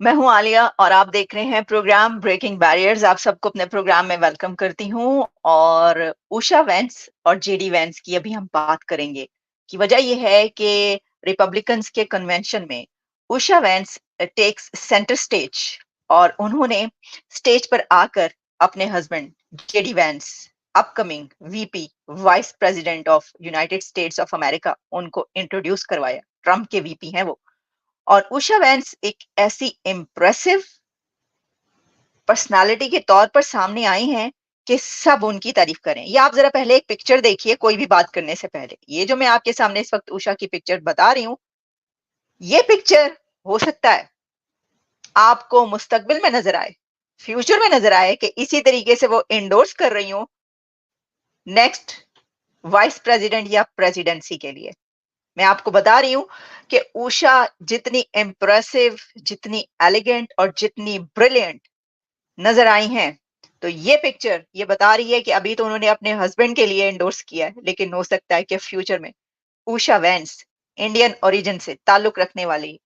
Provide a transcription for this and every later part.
मैं हूँ आलिया और आप देख रहे हैं प्रोग्राम ब्रेकिंग बैरियर्स। आप सबको अपने प्रोग्राम में वेलकम करती हूँ और उषा वेंस और जेडी वेंस की अभी हम बात करेंगे कि वजह ये है कि रिपब्लिकन्स के कन्वेंशन में Usha veins takes centre stage और उन्होंने स्टेज पर आकर अपने husband JD Vance upcoming VP vice president of United states of America उनको इंट्रोड्यूस करवाया। ट्रम्प के वीपी हैं वो। और उषा वेंस एक ऐसी इम्प्रेसिव पर्सनालिटी के तौर पर सामने आई हैं कि सब उनकी तारीफ करें। ये आप जरा पहले एक पिक्चर देखिए कोई भी बात करने से पहले। ये जो मैं आपके सामने इस वक्त उषा की पिक्चर बता रही हूँ, ये पिक्चर हो सकता है आपको मुस्तकबिल में नजर आए, फ्यूचर में नजर आए कि इसी तरीके से वो इंडोर्स कर रही हूँ नेक्स्ट वाइस प्रेसिडेंट या प्रेसिडेंसी के लिए। मैं आपको बता रही हूँ कि उषा जितनी इम्प्रेसिव, जितनी एलिगेंट और जितनी ब्रिलियंट नजर आई हैं, तो ये पिक्चर ये बता रही है कि अभी तो उन्होंने अपने हस्बैंड के लिए एंडोर्स किया है, लेकिन हो सकता है कि फ्यूचर में उषा वेंस इंडियन ओरिजिन से ताल्लुक रखने वाली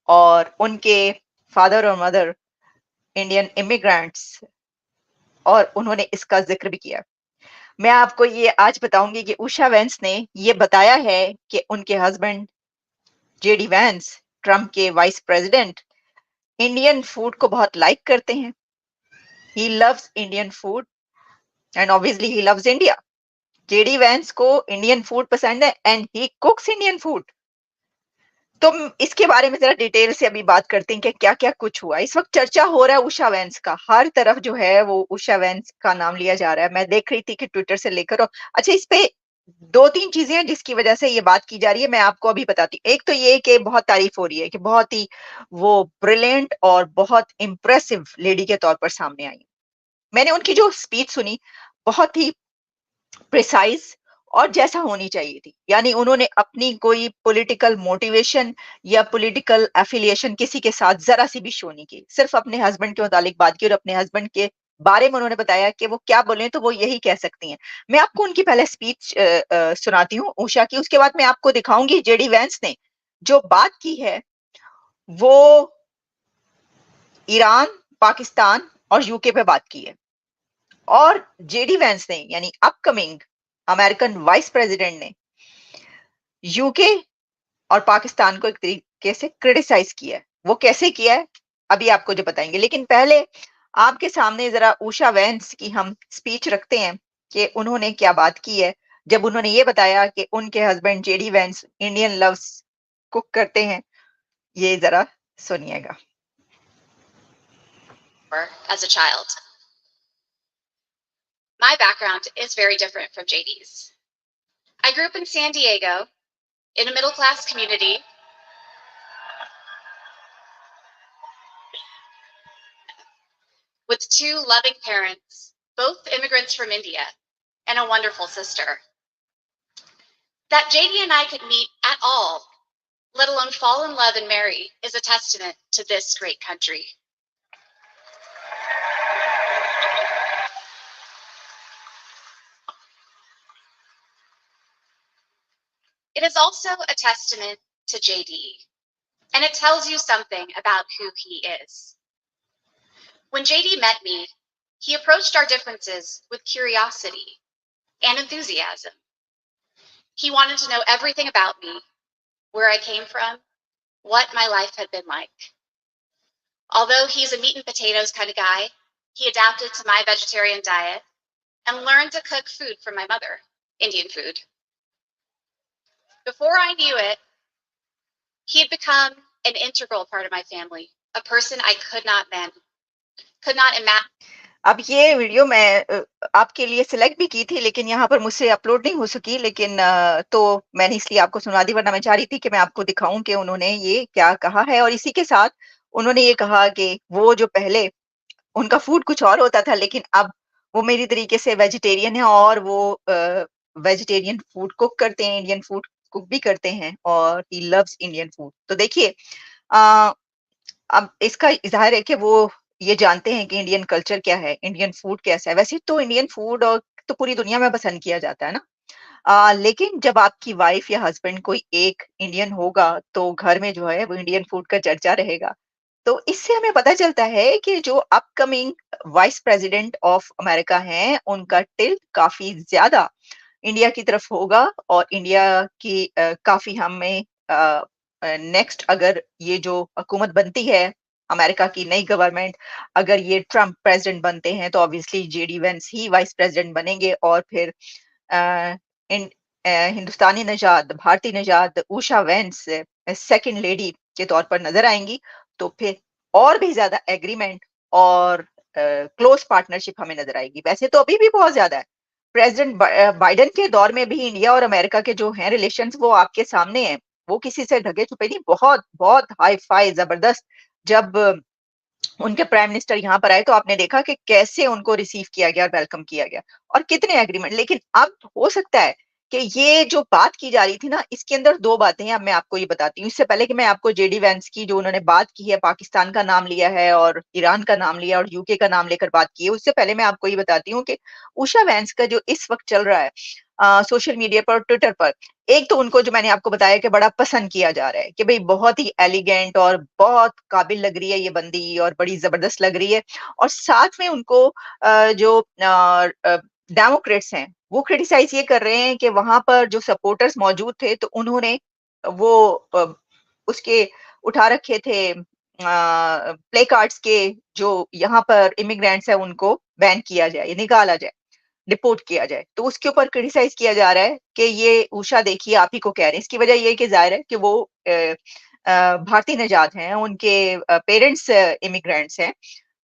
और उनके फादर और मदर इंडियन इमिग्रेंट्स, और उन्होंने इसका जिक्र भी किया। मैं आपको ये आज बताऊंगी कि उषा वेंस ने ये बताया है कि उनके हस्बैंड जेडी वेंस, ट्रम्प के वाइस प्रेसिडेंट, इंडियन फूड को बहुत लाइक करते हैं। He loves Indian food and obviously he loves India. JD Vance को इंडियन फूड पसंद है एंड ही कुक्स इंडियन फूड। तो इसके बारे में जरा डिटेल से अभी बात करते हैं कि क्या क्या कुछ हुआ। इस वक्त चर्चा हो रहा है उषा वेंस का, हर तरफ जो है वो उषा वेंस का नाम लिया जा रहा है। मैं देख रही थी कि ट्विटर से लेकर और अच्छा, इस पे दो तीन चीजें हैं जिसकी वजह से ये बात की जा रही है। मैं आपको अभी बताती हूँ। एक तो ये कि बहुत तारीफ हो रही है कि बहुत ही वो ब्रिलियंट और बहुत इंप्रेसिव लेडी के तौर पर सामने आई। मैंने उनकी जो स्पीच सुनी, बहुत ही प्रिसाइज और जैसा होनी चाहिए थी। यानी उन्होंने अपनी कोई पॉलिटिकल मोटिवेशन या पॉलिटिकल एफिलिएशन किसी के साथ जरा सी भी शो नहीं की। सिर्फ अपने हस्बैंड के मुतालिक बात की और अपने हस्बैंड के बारे में उन्होंने बताया कि वो क्या बोले तो वो यही कह सकती हैं। मैं आपको उनकी पहले स्पीच सुनाती हूँ उषा की, उसके बाद मैं आपको दिखाऊंगी जेडी वेंस ने जो बात की है वो ईरान, पाकिस्तान और यूके पे बात की है। और जेडी वेंस ने यानी अपकमिंग अमेरिकन वाइस प्रेसिडेंट ने यूके और पाकिस्तान को एक तरीके से क्रिटिसाइज किया है। वो कैसे किया है अभी आपको जो बताएंगे, लेकिन पहले आपके सामने जरा उषा वेंस की हम स्पीच रखते हैं कि उन्होंने क्या बात की है जब उन्होंने ये बताया कि उनके husband JD Vance Indian loves cook करते हैं। ये जरा सुनिएगा। As a child. My background is very different from JD's. I grew up in San Diego in a middle-class community with two loving parents, both immigrants from India, and a wonderful sister. That JD and I could meet at all, let alone fall in love and marry, is a testament to this great country. It is also a testament to JD, and it tells you something about who he is. When JD met me, he approached our differences with curiosity and enthusiasm. He wanted to know everything about me, where I came from, what my life had been like. Although he's a meat and potatoes kind of guy, he adapted to my vegetarian diet and learned to cook food from my mother, Indian food. Before I knew it, he had become an integral part of my family, a person I could not imagine. अब ये video मैं आपके लिए select भी की थी, लेकिन यहाँ पर मुझसे अपलोड नहीं हो सकी। लेकिन तो मैंने इसलिए आपको सुना दी, वरना मैं चाह रही थी कि मैं आपको दिखाऊं कि उन्होंने ये क्या कहा है। और इसी के साथ उन्होंने ये कहा कि वो जो पहले उनका फूड कुछ और होता था, लेकिन अब वो मेरी तरीके से वेजिटेरियन है और वो वेजिटेरियन फूड कुक करते हैं, इंडियन फूड कुक भी करते हैं और ही लव्स इंडियन फूड। तो देखिए, अब इसका इज़हार है कि वो ये जानते हैं कि इंडियन कल्चर क्या है, इंडियन फूड कैसा है। वैसे तो इंडियन फूड और तो पूरी दुनिया में पसंद किया जाता है ना। लेकिन जब आपकी वाइफ या हस्बैंड कोई एक इंडियन होगा, तो घर में जो है वो इंडियन फूड का चर्चा रहेगा। तो इससे हमें पता चलता है कि जो upcoming vice president of America हैं, उनका टिल्ट काफ़ी ज़्यादा इंडिया की तरफ होगा और इंडिया की काफ़ी हमें नेक्स्ट अगर ये जो हुकूमत बनती है, अमेरिका की नई गवर्नमेंट, अगर ये ट्रम्प प्रेसिडेंट बनते हैं, तो ऑब्वियसली जेडी वेंस ही वाइस प्रेसिडेंट बनेंगे और फिर अ, इन हिंदुस्तानी नजाद, भारतीय नजाद उषा वेंस सेकंड लेडी के तौर पर नजर आएंगी, तो फिर और भी ज्यादा एग्रीमेंट और क्लोज पार्टनरशिप हमें नजर आएगी। वैसे तो अभी भी बहुत ज्यादा है, प्रेसिडेंट बाइडेन के दौर में भी इंडिया और अमेरिका के जो हैं रिलेशंस वो आपके सामने हैं, वो किसी से ढके छुपे नहीं, बहुत बहुत हाई फाई जबरदस्त। जब उनके प्राइम मिनिस्टर यहाँ पर आए तो आपने देखा कि कैसे उनको रिसीव किया गया और वेलकम किया गया और कितने एग्रीमेंट। लेकिन अब हो सकता है कि ये जो बात की जा रही थी ना, इसके अंदर दो बातें हैं, अब मैं आपको ये बताती हूँ। इससे पहले कि मैं आपको जेडी वैंस की जो उन्होंने बात की है, पाकिस्तान का नाम लिया है और ईरान का नाम लिया और यूके का नाम लेकर बात की है, उससे पहले मैं आपको ये बताती हूँ कि उषा वैंस का जो इस वक्त चल रहा है सोशल मीडिया पर, ट्विटर पर, एक तो उनको जो मैंने आपको बताया कि बड़ा पसंद किया जा रहा है कि भाई बहुत ही एलिगेंट और बहुत काबिल लग रही है ये बंदी और बड़ी जबरदस्त लग रही है। और साथ में उनको जो डेमोक्रेट्स हैं वो क्रिटिसाइज ये कर रहे हैं कि वहां पर जो सपोर्टर्स मौजूद थे तो उन्होंने वो उसके उठा रखे थे प्ले कार्ड्स के, जो यहाँ पर इमिग्रेंट्स है उनको बैन किया जाए, निकाला जाए, डिपोर्ट किया जाए। तो उसके ऊपर क्रिटिसाइज किया जा रहा है कि ये उषा देखिए आप ही को कह रहे हैं। इसकी वजह ये है कि जाहिर है कि वो भारतीय नजात हैं, उनके पेरेंट्स इमिग्रेंट्स हैं,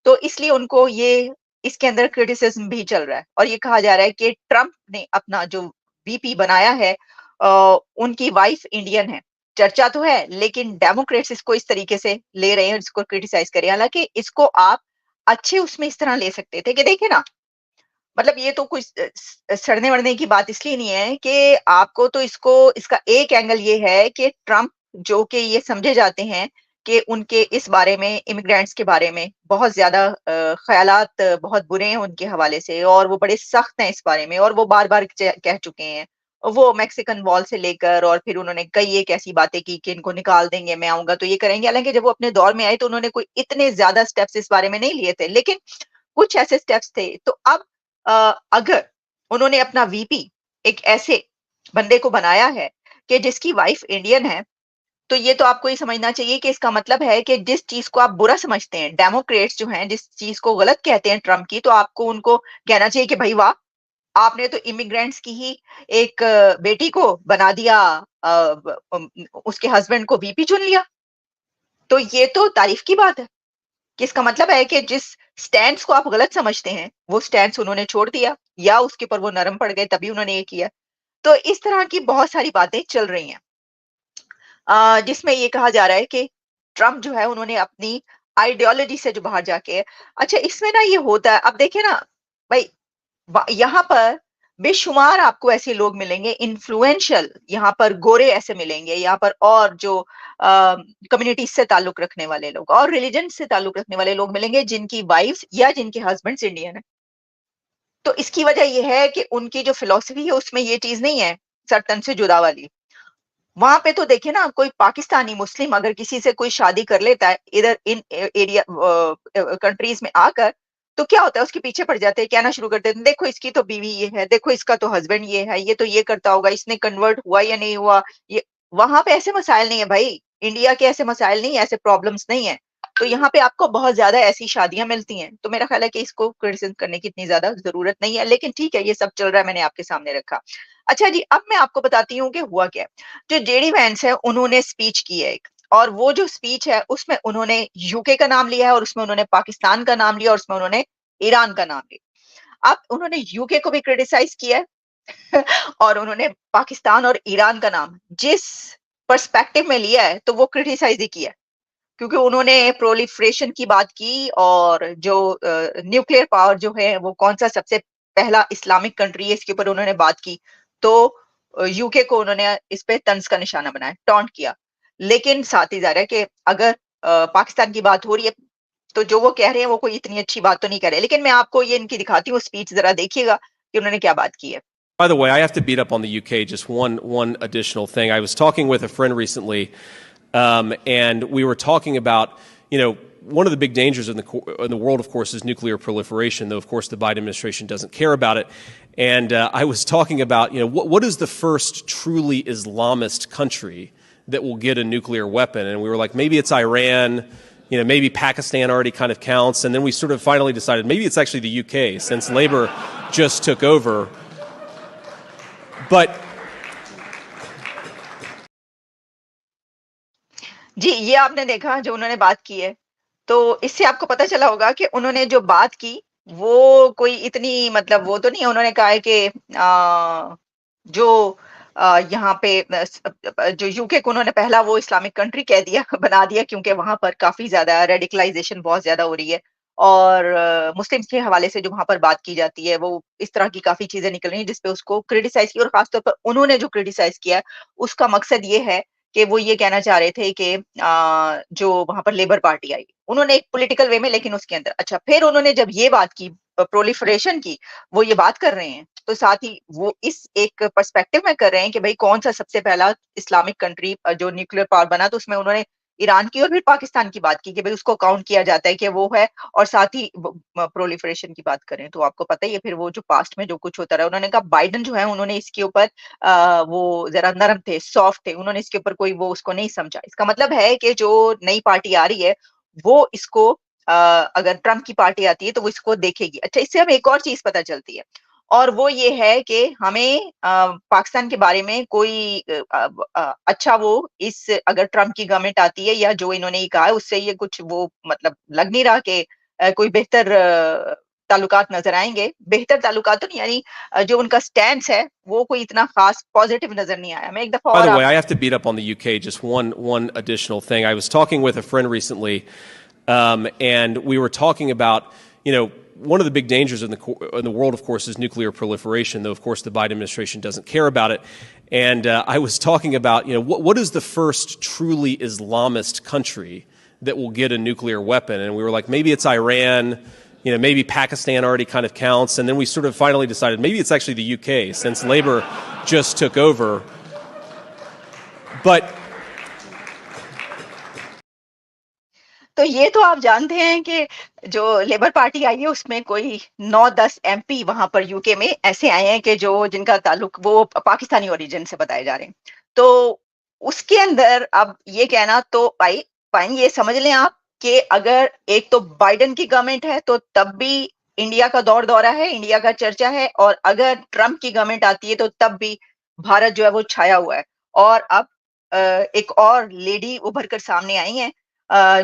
तो इसलिए उनको ये इसके अंदर क्रिटिसिज्म भी चल रहा है और ये कहा जा रहा है कि ट्रम्प ने अपना जो वीपी बनाया है उनकी वाइफ इंडियन है। चर्चा तो है लेकिन डेमोक्रेट्स इसको इस तरीके से ले रहे हैं, इसको क्रिटिसाइज कर रहे हैं। हालांकि इसको आप अच्छे उसमें इस तरह ले सकते थे कि देखिए ना, मतलब ये तो कुछ सड़ने-वड़ने की बात इसलिए नहीं है कि आपको तो इसका एक एंगल ये है कि ट्रम्प जो कि ये समझे जाते हैं कि उनके इस बारे में, इमिग्रेंट्स के बारे में बहुत ज़्यादा ख़यालात बहुत बुरे हैं उनके हवाले से और वो बड़े सख्त हैं इस बारे में और वो बार-बार कह चुके हैं। वो मेक्सिकन वॉल से लेकर और फिर उन्होंने कई एक ऐसी बातें की कि इनको निकाल देंगे, मैं आऊँगा तो ये करेंगे। हालाँकि जब वो अपने दौर में आए तो उन्होंने कोई इतने ज़्यादा स्टेप्स इस बारे में नहीं लिए थे, लेकिन कुछ ऐसे स्टेप्स थे। तो अब अगर उन्होंने अपना वीपी एक ऐसे बंदे को बनाया है कि जिसकी वाइफ इंडियन है, तो ये तो आपको ये समझना चाहिए कि इसका मतलब है कि जिस चीज़ को आप बुरा समझते हैं, डेमोक्रेट्स जो हैं, जिस चीज़ को गलत कहते हैं ट्रम्प की, तो आपको उनको कहना चाहिए कि भई वाह! आपने तो इमिग्रेंट्स की ही एक बेटी को बना दिया, उसके हस्बैंड को वीपी चुन लिया। तो ये तो तारीफ़ की बात है। कि इसका मतलब है कि जिस स्टैंड्स को आप गलत समझते हैं, वो स्टैंड्स उन्होंने छोड़ दिया या उसके ऊपर वो नरम पड़ गए तभी उन्होंने ये किया। तो इस तरह की बहुत सारी बातें चल रही हैं। जिसमें ये कहा जा रहा है कि ट्रम्प जो है उन्होंने अपनी आइडियोलॉजी से जो बाहर जाके अच्छा इसमें ना ये होता है, अब देखिए ना भाई यहाँ पर बेशुमार आपको ऐसे लोग मिलेंगे इन्फ्लुएंशियल, यहाँ पर गोरे ऐसे मिलेंगे, यहाँ पर और जो कम्युनिटी से ताल्लुक रखने वाले लोग और रिलीजन से ताल्लुक रखने वाले लोग मिलेंगे जिनकी वाइफ्स या जिनके हस्बैंड्स इंडियन है। तो इसकी वजह ये है कि उनकी जो फिलॉसफी है उसमें ये चीज नहीं है सर्तन से जुदा वाली। वहां पे तो देखिए ना, कोई पाकिस्तानी मुस्लिम अगर किसी से कोई शादी कर लेता है इधर इन एरिया कंट्रीज में आकर, तो क्या होता है उसके पीछे पड़ जाते हैं, कहना शुरू कर देते हैं देखो इसकी तो बीवी ये है, देखो इसका तो हस्बैंड ये है, ये तो ये करता होगा, इसने कन्वर्ट हुआ या नहीं हुआ। ये वहां पे ऐसे मसाइल नहीं है भाई, इंडिया के ऐसे मसाइल नहीं है, ऐसे प्रॉब्लम्स नहीं है। तो यहाँ पे आपको बहुत ज्यादा ऐसी शादियां मिलती हैं, तो मेरा ख्याल है कि इसको क्रिटिसिज्म करने की इतनी ज्यादा जरूरत नहीं है, लेकिन ठीक है ये सब चल रहा है, मैंने आपके सामने रखा। अच्छा जी, अब मैं आपको बताती हूँ कि हुआ क्या है। जो जेडी वैंस है उन्होंने स्पीच की है एक, और वो जो स्पीच है उसमें उन्होंने यूके का नाम लिया है और उसमें उन्होंने पाकिस्तान का नाम लिया और उसमें उन्होंने ईरान का नाम लिया। अब उन्होंने यूके को भी क्रिटिसाइज किया है और उन्होंने पाकिस्तान और ईरान का नाम जिस पर्सपेक्टिव में लिया है तो वो क्रिटिसाइज ही किया है, क्योंकि उन्होंने प्रोलिफरेशन की बात की और जो न्यूक्लियर पावर जो है वो कौन सा सबसे पहला इस्लामिक कंट्री है इसके ऊपर उन्होंने बात की। तो यूके को उन्होंने इस पे तंज का निशाना बनाया, टॉन्ट किया। लेकिन साथ ही जाहिर है कि अगर पाकिस्तान की बात हो रही है तो जो वो कह रहे हैं वो कोई इतनी अच्छी बात तो नहीं कह रहे। लेकिन मैं आपको ये इनकी दिखाती हूँ स्पीच, जरा देखिएगा कि उन्होंने क्या बात की है। By the way, I have to beat up on the UK. Just one additional thing. I was talking with a friend recently, and we were talking about, one of the big dangers in the world, of course, is nuclear proliferation, though, of course, the Biden administration doesn't care about it. And I was talking about, what is the first truly Islamist country that will get a nuclear weapon? And we were like, maybe it's Iran, maybe Pakistan already kind of counts. And then we sort of finally decided maybe it's actually the UK, since Labour just took over. But जी, ये आपने देखा जो उन्होंने बात की है, तो इससे आपको पता चला होगा कि उन्होंने जो बात की, वो कोई इतनी मतलब वो तो नहीं है, उन्होंने कहा है कि जो यहाँ पे जो यूके को उन्होंने पहला वो इस्लामिक कंट्री कह दिया, बना दिया क्योंकि वहाँ पर काफ़ी ज़्यादा रेडिकलाइज़ेशन बहुत ज़्यादा हो रही है और मुस्लिम्स के हवाले से जो वहाँ पर बात की जाती है, वो इस तरह की काफ़ी चीज़ें निकल रही हैं, जिस पे उसको क्रिटिसाइज़ किया और ख़ास तौर पर उन्होंने जो क्रिटिसाइज़ किया, उसका मकसद ये है कि वो ये कहना चाह रहे थे कि जो वहाँ पर लेबर पार्टी आई, उन्होंने एक पॉलिटिकल वे में लेकिन उसके अंदर अच्छा फिर उन्होंने जब ये बात की प्रोलिफरेशन की, वो ये बात कर रहे हैं, तो साथ ही वो इस एक पर्सपेक्टिव में कर रहे हैं कि भई कौन-सा सबसे पहला इस्लामिक कंट्री जो न्यूक्लियर पावर बना, तो उसमें उन्होंने ईरान की और फिर पाकिस्तान की बात की कि भई उसको काउंट किया जाता है कि वो है और साथ ही प्रोलिफरेशन की बात करें, तो आपको पता ही है फिर वो जो पास्ट में जो कुछ होता रहा, उन्होंने कहा बाइडेन जो है उन्होंने इसके ऊपर वो ज़रा नरम थे, सॉफ्ट थे, उन्होंने इसके ऊपर कोई वो उसको नहीं समझा। इसका मतलब है कि जो नई पार्टी आ रही है, वो इसको अगर ट्रम्प की पार्टी आती है तो वो इसको देखेगी। अच्छा इससे हमें एक और चीज़ पता चलती है और वो ये है कि हमें पाकिस्तान के बारे में कोई अच्छा वो इस अगर ट्रम्प की गवर्नमेंट आती है या जो इन्होंने ये कहा है उससे ये कुछ वो मतलब लग नहीं रहा कि कोई बेहतर ताल्लुकात नज़र आएँगे। बेहतर ताल्लुकात तो नहीं यानी जो उनका स्टैंस है, वो कोई इतना ख़ास पॉज़िटिव नज़र नहीं आया। मैं एक दफ़ा by और the आप way, I have to beat up on the UK. Just one additional thing. I was talking with a friend recently, and we were talking about, one of the big dangers in the world, of course, is nuclear proliferation, though, of course, the Biden administration doesn't care about it. And I was talking about, what is the first truly Islamist country that will get a nuclear weapon? And we were like, maybe it's Iran, maybe Pakistan already kind of counts. And then we sort of finally decided maybe it's actually the UK, since Labour just took over. But तो ये तो आप जानते हैं कि जो labour party आई है उसमें कोई 9-10 एमपी वहां पर यूके में ऐसे आए हैं कि जो जिनका ताल्लुक वो पाकिस्तानी ओरिजिन से बताए जा रहे हैं। तो उसके अंदर अब ये कहना तो भाई फाइन ये समझ लें आप कि अगर एक तो बाइडेन की गवर्नमेंट है तो तब भी इंडिया का दौरा है, इंडिया का चर्चा है और अगर ट्रम्प की गवर्नमेंट आती है तो तब भी भारत जो है वो छाया हुआ है। और अब एक और लेडी उभर कर सामने आई हैं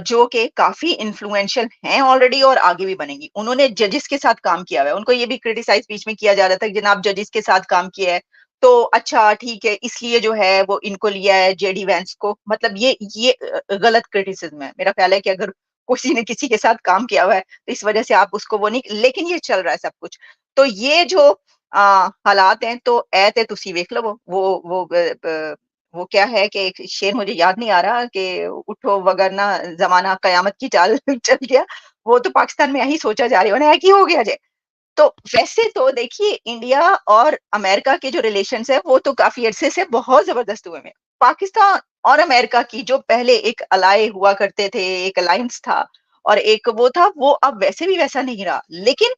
जो कि काफ़ी इन्फ्लुएंशियल हैं ऑलरेडी और आगे भी बनेंगी। उन्होंने जजेस के साथ काम किया हुआ है। उनको ये भी क्रिटिसाइज़ बीच में किया जा रहा था कि जनाब जजेस के साथ काम किया है, तो अच्छा ठीक है इसलिए जो है वो इनको लिया है जेडी वेंस को। मतलब ये गलत क्रिटिसिज़्म है। मेरा ख़्याल है कि अगर किसी ने किसी के साथ काम किया हुआ है, तो इस वज़ह से आप उसको वो नहीं लेकिन ये चल रहा है सब कुछ। तो ये जो हालात हैं तो ऐ ते तुसी वेख लवो वो वो क्या है कि एक शेर मुझे याद नहीं आ रहा कि उठो वगरना ज़माना कयामत की चाल चल गया। वो तो पाकिस्तान में यही सोचा जा रहा है, कि हो गया जे। तो वैसे तो देखिए इंडिया और अमेरिका के जो रिलेशंस है वो तो काफ़ी अरसे से बहुत ज़बरदस्त हुए हैं। पाकिस्तान और अमेरिका की जो पहले एक अलाय हुआ करते थे, एक अलायंस था और एक वो था, वो अब वैसे भी वैसा नहीं रहा। लेकिन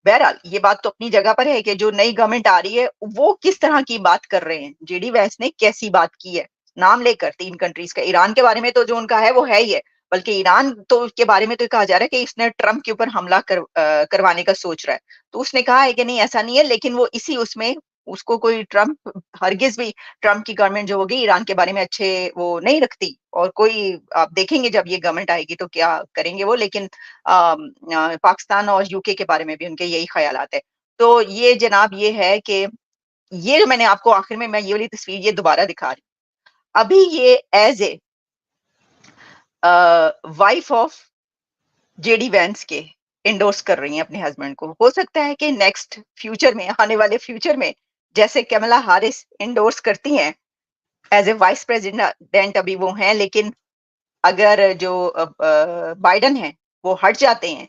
बहरहाल ये बात तो अपनी जगह पर है कि जो नई गवर्नमेंट आ रही है, वो किस तरह की बात कर रहे हैं। जेडी वैंस ने कैसी बात की है, नाम लेकर 3 कंट्रीज़ का। ईरान के बारे में तो जो उनका है वो है ही है। बल्कि ईरान तो के बारे में तो कहा जा रहा है कि इसने ट्रम्प के ऊपर हमला करवाने का सोच रहा है। तो उसने कहा है कि नहीं ऐसा नहीं है लेकिन वो इसी उसमें उसको कोई ट्रम्प हरगिज़ भी ट्रम्प की गवर्नमेंट जो होगी ईरान के बारे में अच्छे वो नहीं रखती और कोई आप देखेंगे जब ये गवर्नमेंट आएगी तो क्या करेंगे वो लेकिन पाकिस्तान और यूके के बारे में भी उनके यही ख़यालात है। तो ये जनाब ये है कि ये जो मैंने आपको आखिर में मैं ये वाली तस्वीर ये दोबारा दिखा रही हूँ। अभी ये as a wife of JD Vance के एंडोर्स कर रही हैं अपने हस्बैंड को। हो सकता है कि नेक्स्ट फ्यूचर में आने वाले फ्यूचर में जैसे कमला हैरिस एंडोर्स करती हैं एज़ ए वाइस प्रेसिडेंट अभी वो हैं लेकिन अगर जो बाइडेन हैं वो हट जाते हैं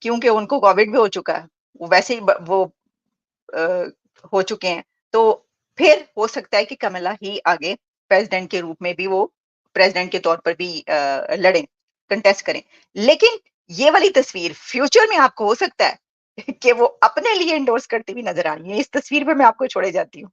क्योंकि उनको कोविड भी हो चुका है। वो वैसे ही वो अ, हो चुके हैं। तो फिर हो सकता है कि कमला ही आगे प्रेसिडेंट के रूप में भी वो प्रेसिडेंट के तौर पर भी लड़ें। कंटेस्ट करें। लेकिन ये वाली तस्वीर फ्यूचर में आपको हो सकता है कि वो अपने लिए एंडोर्स करती हुई नजर आ रही है। इस तस्वीर पे मैं आपको छोड़े जाती हूँ।